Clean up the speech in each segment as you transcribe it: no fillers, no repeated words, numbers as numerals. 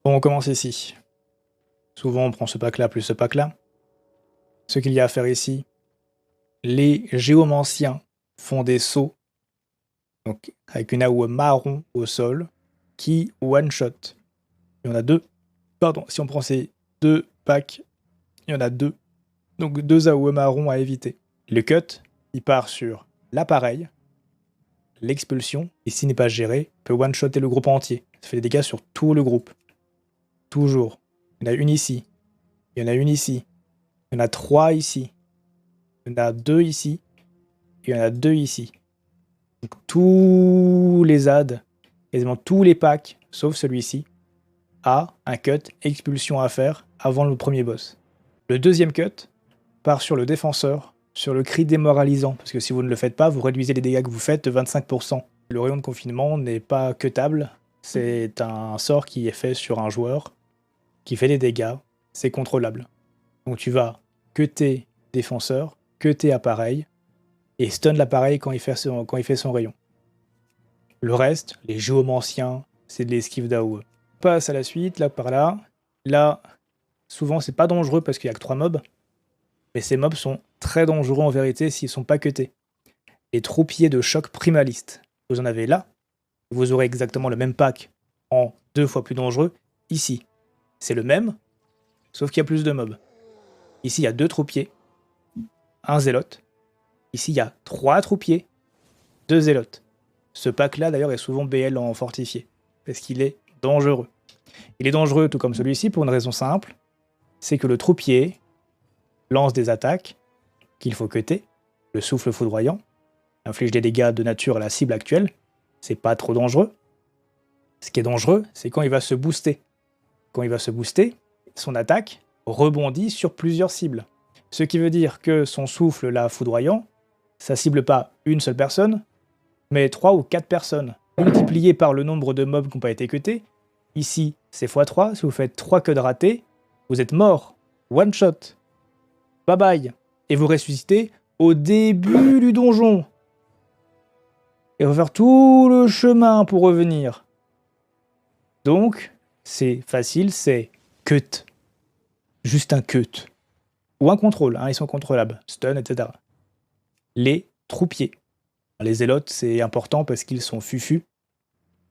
Bon, on commence ici. Souvent, on prend ce pack-là plus ce pack-là. Ce qu'il y a à faire ici, les géomanciens font des sauts, donc avec une AOE marron au sol, qui one-shot. Il y en a deux. Pardon, si on prend ces deux packs, il y en a deux. Donc deux AOE marron à éviter. Le cut, il part sur l'appareil, l'expulsion, et s'il n'est pas géré, peut one-shotter le groupe entier. Ça fait des dégâts sur tout le groupe. Toujours. Il y en a une ici. Il y en a une ici. Il y en a 3 ici. Il y en a 2 ici. Il y en a 2 ici. Donc tous les adds, quasiment tous les packs, sauf celui-ci, a un cut expulsion à faire avant le premier boss. Le deuxième cut part sur le défenseur, sur le cri démoralisant, parce que si vous ne le faites pas, vous réduisez les dégâts que vous faites de 25%. Le rayon de confinement n'est pas cuttable, c'est un sort qui est fait sur un joueur, qui fait des dégâts, c'est contrôlable. Donc tu vas cutter défenseur, cutter appareil, et stun l'appareil quand il fait son rayon. Le reste, les géomanciens, c'est de l'esquive d'AOE. Passe à la suite, là par là. Là, souvent c'est pas dangereux parce qu'il y a que 3 mobs, mais ces mobs sont très dangereux en vérité s'ils sont pas cutés. Les troupiers de choc primaliste, vous en avez là, vous aurez exactement le même pack en 2 fois plus dangereux, ici. C'est le même, sauf qu'il y a plus de mobs. Ici, il y a 2 troupiers, un zélote. Ici, il y a 3 troupiers, 2 zélotes. Ce pack-là, d'ailleurs, est souvent BL en fortifié, parce qu'il est dangereux. Il est dangereux, tout comme celui-ci, pour une raison simple, c'est que le troupier lance des attaques qu'il faut cutter, le souffle foudroyant, inflige des dégâts de nature à la cible actuelle, c'est pas trop dangereux. Ce qui est dangereux, c'est quand il va se booster. Quand il va se booster, son attaque rebondit sur plusieurs cibles. Ce qui veut dire que son souffle là foudroyant, ça cible pas une seule personne, mais 3 ou 4 personnes, multiplié par le nombre de mobs qui n'ont pas été cutés. Ici, c'est x3, si vous faites 3 cuts ratés, vous êtes mort, one shot, bye bye, et vous ressuscitez au début du donjon. Et on va faire tout le chemin pour revenir. Donc, c'est facile, c'est cut. Juste un cut. Ou un contrôle, hein, ils sont contrôlables, stun, etc. Les troupiers. Les zélotes, c'est important parce qu'ils sont fufus.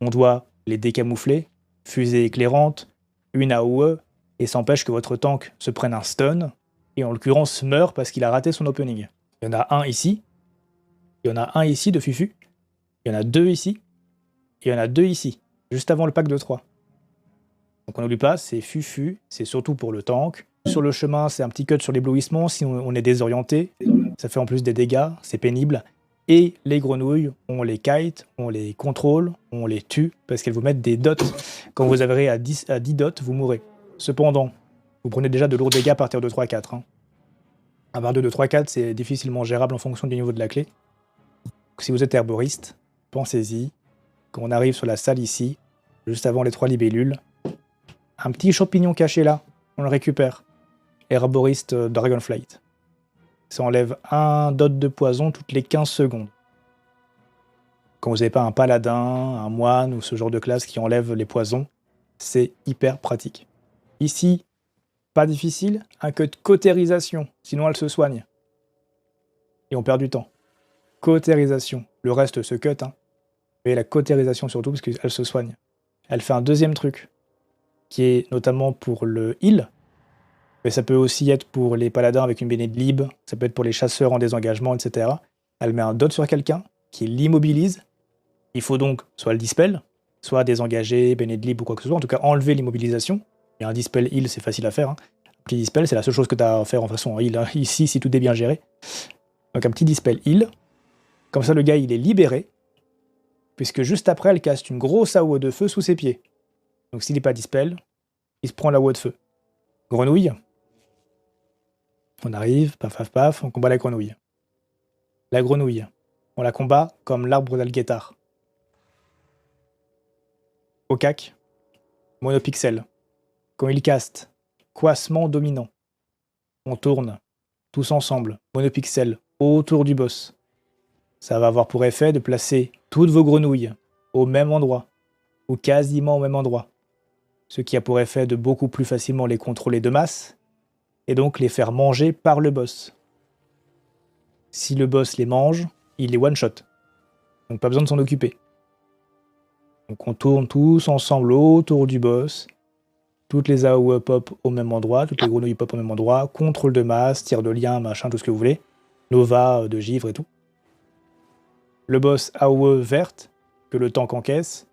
On doit les décamoufler, fusée éclairante, une AOE, et ça empêche que votre tank se prenne un stun, et en l'occurrence meurt parce qu'il a raté son opening. Il y en a un ici, il y en a un ici de fufu, il y en a 2 ici, et il y en a 2 ici, juste avant le pack de 3. Donc on n'oublie pas, c'est fufu, c'est surtout pour le tank. Sur le chemin, c'est un petit cut sur l'éblouissement si on est désorienté. Ça fait en plus des dégâts, c'est pénible. Et les grenouilles, on les kite, on les contrôle, on les tue, parce qu'elles vous mettent des dots. Quand vous arriverez à 10 dots, vous mourrez. Cependant, vous prenez déjà de lourds dégâts à partir de 3-4. Hein. À partir de 3-4, c'est difficilement gérable en fonction du niveau de la clé. Donc, si vous êtes herboriste, pensez-y. Quand on arrive sur la salle ici, juste avant les 3 libellules, un petit champignon caché là, on le récupère. Herboriste Dragonflight. Ça enlève un dot de poison toutes les 15 secondes. Quand vous n'avez pas un paladin, un moine ou ce genre de classe qui enlève les poisons, c'est hyper pratique. Ici, pas difficile, un cut cautérisation, sinon elle se soigne. Et on perd du temps. Cautérisation, le reste se cut, hein. Mais la cautérisation surtout parce qu'elle se soigne. Elle fait un deuxième truc, qui est notamment pour le heal, mais ça peut aussi être pour les paladins avec une béné de lib, ça peut être pour les chasseurs en désengagement, etc. Elle met un dot sur quelqu'un qui l'immobilise. Il faut donc soit le dispel, soit désengager, béné de lib ou quoi que ce soit, en tout cas enlever l'immobilisation. Et un dispel heal, c'est facile à faire. Hein. Un petit dispel, c'est la seule chose que tu as à faire en façon heal, hein. Ici, si tout est bien géré. Donc un petit dispel heal. Comme ça, le gars, il est libéré, puisque juste après, elle caste une grosse AOE de feu sous ses pieds. Donc s'il n'est pas dispel, il se prend la AOE de feu. Grenouille. On arrive, paf paf paf, on combat la grenouille. La grenouille, on la combat comme l'arbre d'Alguetar. Okak, monopixel. Quand il caste, coincement dominant. On tourne, tous ensemble, monopixel, autour du boss. Ça va avoir pour effet de placer toutes vos grenouilles au même endroit, ou quasiment au même endroit. ce qui a pour effet de beaucoup plus facilement les contrôler de masse, et donc les faire manger par le boss. Si le boss les mange, il les one-shot. Donc pas besoin de s'en occuper. Donc on tourne tous ensemble autour du boss. Toutes les AOE pop au même endroit, toutes les grenouilles pop au même endroit, contrôle de masse, tir de lien, machin, tout ce que vous voulez. Nova de givre et tout. Le boss AOE verte, que le tank encaisse.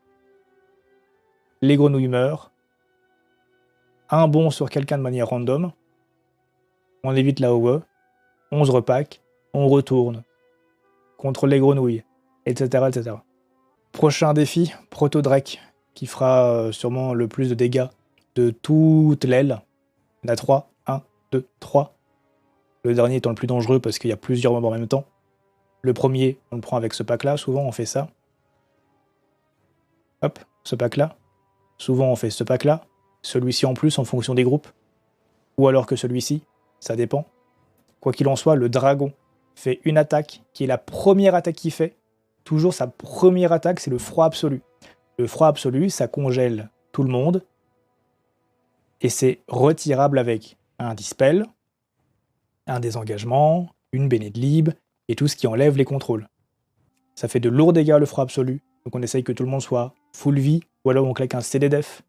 Les grenouilles meurent. Un bond sur quelqu'un de manière random. On évite l'AOE. On se repack. On retourne. Contre les grenouilles. Etc. etc. Prochain défi, Proto-Drake, qui fera sûrement le plus de dégâts de toute l'aile. Il y en a 3. 1, 2, 3. Le dernier étant le plus dangereux parce qu'il y a plusieurs mobs en même temps. Le premier, on le prend avec ce pack-là. Souvent, on fait ça. Hop, ce pack-là. Souvent, on fait ce pack-là. Celui-ci en plus, en fonction des groupes. Ou alors que celui-ci. Ça dépend. Quoi qu'il en soit, le dragon fait une attaque qui est la première attaque qu'il fait. Toujours sa première attaque, c'est le froid absolu. Le froid absolu, ça congèle tout le monde. Et c'est retirable avec un dispel, un désengagement, une béné de lib, et tout ce qui enlève les contrôles. Ça fait de lourds dégâts le froid absolu, donc on essaye que tout le monde soit full vie, ou alors on claque un CD def.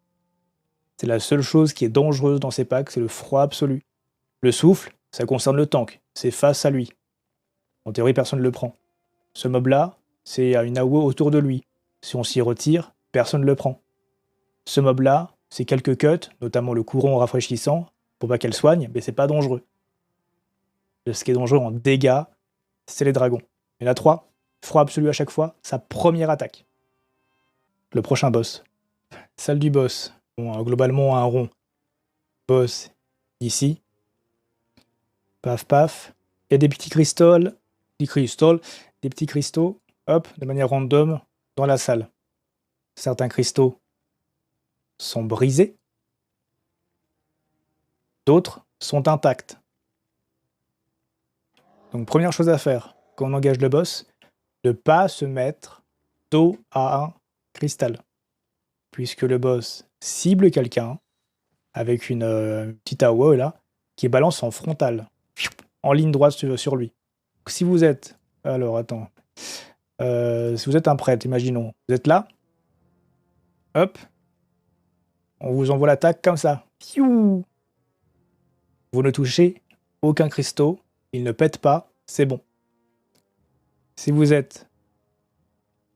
C'est la seule chose qui est dangereuse dans ces packs, c'est le froid absolu. Le souffle, ça concerne le tank, c'est face à lui. En théorie, personne ne le prend. Ce mob-là, c'est une AOE autour de lui. Si on s'y retire, personne ne le prend. Ce mob-là, c'est quelques cuts, notamment le courant rafraîchissant, pour pas qu'elle soigne, mais c'est pas dangereux. Ce qui est dangereux en dégâts, c'est les dragons. Il y en a 3. Froid absolu à chaque fois, sa première attaque. Le prochain boss. Salle du boss. Bon, globalement, un rond. Boss, ici. Paf, paf. Il y a des petits cristaux, des petits cristaux, hop, de manière random, dans la salle. Certains cristaux sont brisés. D'autres sont intacts. Donc première chose à faire, quand on engage le boss, ne pas se mettre dos à un cristal. Puisque le boss cible quelqu'un avec une petite AOE là, qui balance en frontal, en ligne droite sur lui. Donc, si vous êtes... Alors attends. Si vous êtes un prêtre, imaginons. Vous êtes là. Hop. On vous envoie l'attaque comme ça. Piou. Vous ne touchez aucun cristaux. Il ne pète pas. C'est bon. Si vous êtes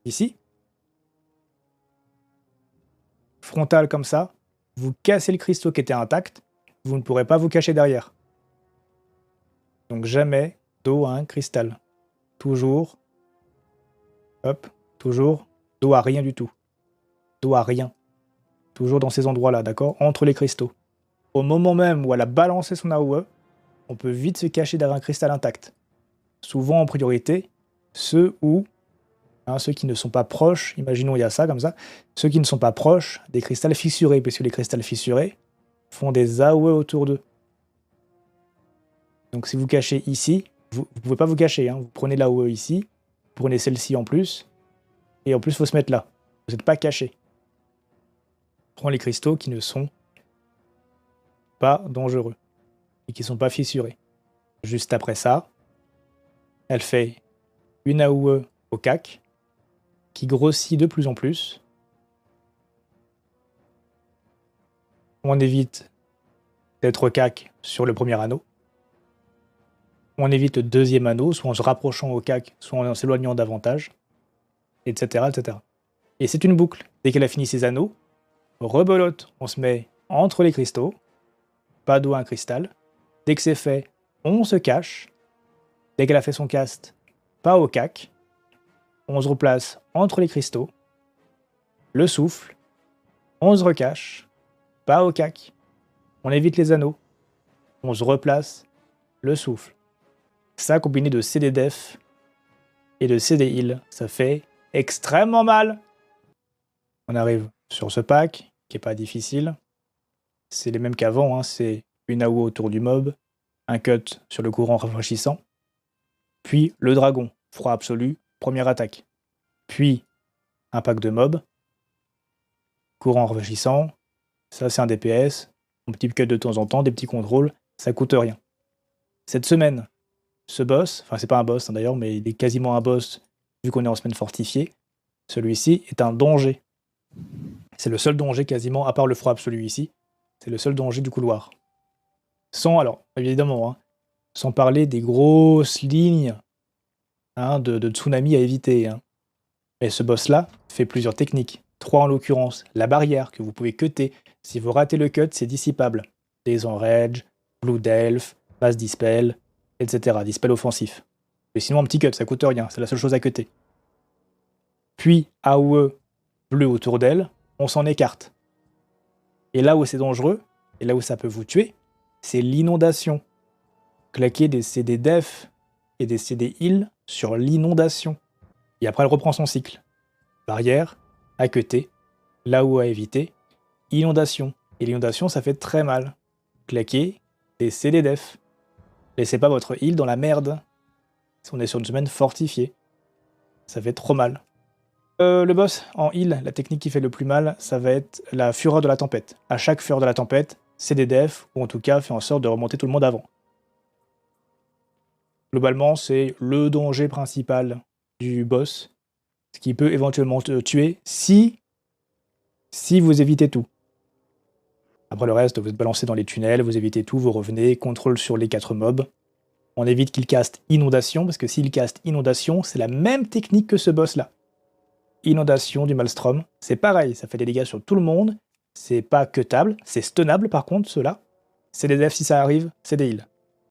ici, frontal comme ça, vous cassez le cristaux qui était intact, vous ne pourrez pas vous cacher derrière. Donc jamais dos à un cristal. Toujours, hop, toujours, dos à rien du tout. Dos à rien. Toujours dans ces endroits-là, d'accord? Entre les cristaux. Au moment même où elle a balancé son AOE, on peut vite se cacher derrière un cristal intact. Souvent en priorité, ceux qui ne sont pas proches, imaginons il y a ça comme ça, ceux qui ne sont pas proches des cristals fissurés, puisque les cristals fissurés font des AOE autour d'eux. Donc si vous cachez ici, vous ne pouvez pas vous cacher, hein. Vous prenez l'AOE ici, vous prenez celle-ci en plus, et en plus il faut se mettre là. Vous n'êtes pas caché. Prends les cristaux qui ne sont pas dangereux, et qui ne sont pas fissurés. Juste après ça, elle fait une AOE au cac, qui grossit de plus en plus. On évite d'être cac sur le premier anneau. On évite le deuxième anneau, soit en se rapprochant au cac, soit en s'éloignant davantage, etc., etc. Et c'est une boucle. Dès qu'elle a fini ses anneaux, rebelote, on se met entre les cristaux, pas d'eau à un cristal. Dès que c'est fait, on se cache. Dès qu'elle a fait son cast, pas au cac. On se replace entre les cristaux, le souffle, on se recache, pas au cac. On évite les anneaux, on se replace, le souffle. Ça, combiné de CD def et de CD heal, ça fait extrêmement mal. On arrive sur ce pack, qui est pas difficile. C'est les mêmes qu'avant, hein. C'est une AOE autour du mob, un cut sur le courant rafraîchissant, puis le dragon, froid absolu, première attaque. Puis un pack de mobs, courant rafraîchissant, Ça, c'est un DPS. Un petit cut de temps en temps, des petits contrôles, ça coûte rien. Cette semaine, ce boss, enfin c'est pas un boss hein, d'ailleurs, mais il est quasiment un boss vu qu'on est en semaine fortifiée. Celui-ci est un danger. C'est le seul danger quasiment, à part le froid absolu ici, c'est le seul danger du couloir. Sans, alors évidemment, hein, sans parler des grosses lignes hein, de tsunami à éviter. Hein. Et ce boss-là fait plusieurs techniques. 3 en l'occurrence. La barrière que vous pouvez cutter. Si vous ratez le cut, c'est dissipable. Days Enrage, Blue Delph, Mass Dispel, etc. Dispel offensif. Mais sinon, un petit cut, ça coûte rien. C'est la seule chose à cutter. Puis, AOE bleu autour d'elle, on s'en écarte. Et là où c'est dangereux, et là où ça peut vous tuer, c'est l'inondation. Claquer des CD def et des CD heal sur l'inondation. Et après, elle reprend son cycle. Barrière, à cutter, là où à éviter, inondation. Et l'inondation, ça fait très mal. Claquer des CD def. Laissez pas votre heal dans la merde. Si on est sur une semaine fortifiée. Ça fait trop mal. Le boss en heal, la technique qui fait le plus mal, ça va être la fureur de la tempête. À chaque fureur de la tempête, CD def, ou en tout cas fait en sorte de remonter tout le monde avant. Globalement, c'est le danger principal du boss, ce qui peut éventuellement te tuer si vous évitez tout. Après le reste, vous êtes balancé dans les tunnels, vous évitez tout, vous revenez, contrôle sur les 4 mobs. On évite qu'il caste inondation, parce que s'il caste inondation, c'est la même technique que ce boss-là. Inondation du Maelstrom, c'est pareil, ça fait des dégâts sur tout le monde, c'est pas cuttable, c'est stunnable par contre, ceux-là. C'est des defs si ça arrive, c'est des heals.